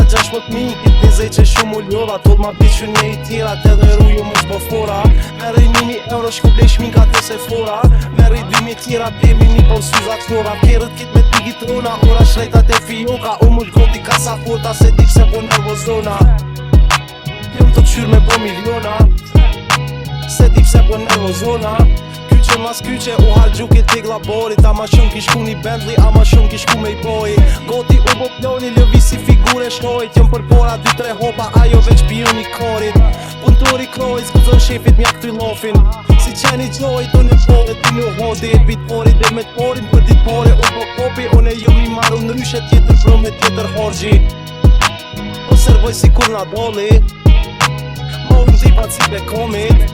16.000 Kitë një zej që shumë u ljova Toll ma bitë që një i tjera Të dhe ruju më shbo fora Meri 1.000 euro shku blej shminka të se fora Meri 2.000 tjera Pemi një pon syzat flora Kerët kit me t'i gitrona Ora shrejtat e fioka U mull goti kasa forta Se dip se po nervozona Jëm të qyr me bo miliona Se dip se po nervozona Kyqe mas kyqe u har gjukit t'i glaborit A ma shumë ki shku një Bentley A ma shumë ki shku me i boji Goti u bo ploni lëvi si figure shlojit Jëm për pora 2-3 hopa Ajo veç pion i korit Puntori krojt Skuzon shefit mjak t'y lofin Si qeni gjojt Unë e pore ti në hodit Bit pori dhe me t'porin Për dit pore u po kopi Unë e jom i maru në ryshe tjetër Pro me tjetër horgji Po servoj si kur na doli Mo në dhipat si bekomit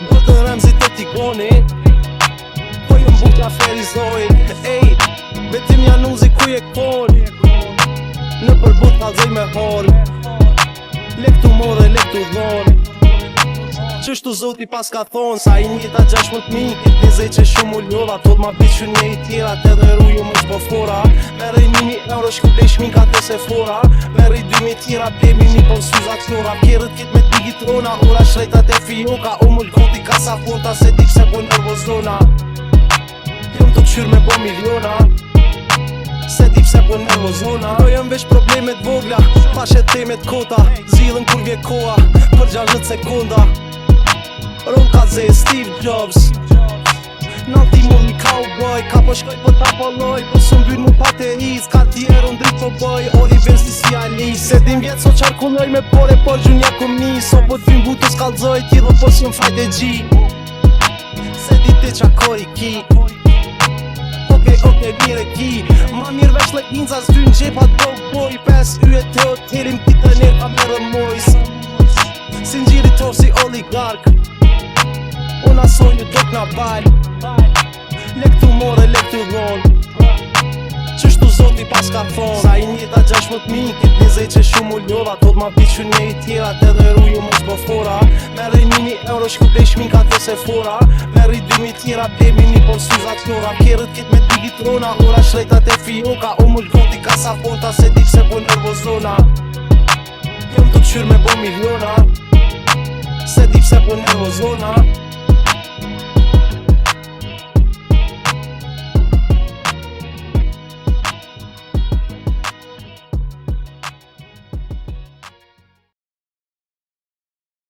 Botën Remzit të t'ikoni Po jëm buka ferizojt Ej, betim januzi ku je kon Në përbut t'alzoj me hol Lek t'u more, lek t'u dhon Qështu zoti pas ka thon Sa i njeta 16.000 Kitë një zej që shumë u ljova Toll ma bitë që një i tjera Të dhe ruju më shbo fora Meri 1.000 euro shku blej shminka të se fora Meri 2.000 tjera Pemi një pon syzat flora Kerët kit me t'i gitrona Ora shrejtat e fioka U mull goti kasa forta Se dip se po nervozona Jëm të qyr me bo miliona Se dip se po nervozona Po jëm vesh problemet vogla Pashe temet kota Zilën kur vje koa Për 60 sekunda Ron ka ze Steve Jobs Nalti mu një cowboy Ka po shkoj po ta poloj Po së mbyn mu pate iz Ka tjerë unë dritt po boj Ori vesti si Alice Se din vjetë so qarkulloj me pore Por gjunja kum ni So po t'vim butu s'kallzoj Ti dhe po s'jom fajt e gji Se di te qa kori ki Okej, mire ki Ma mirë vesh lek ninza S'dy në gjepa dog boy 5 yet të hotelim Ti të njerë ka merë mojs Si njëri tor si oligark Unë asoj një dok na bajl Lek t'u more, lek t'u dhon Qështu zoti pas ka thon Sa i njeta 16.000 Kitë një zej që shumë u ljova Toll ma bitë që një i tjera Të dhe ruju më shbo fora Meri 1.000 euro shku blej shminka të se fora Meri 2.000 tjera Pemi një pon syzat flora Kerët kit me t'i gitrona Ora shrejtat e fioka U mull goti kasa forta Se dip se po nervozona Jëm të qyr me bo miliona Se dip se po nervozona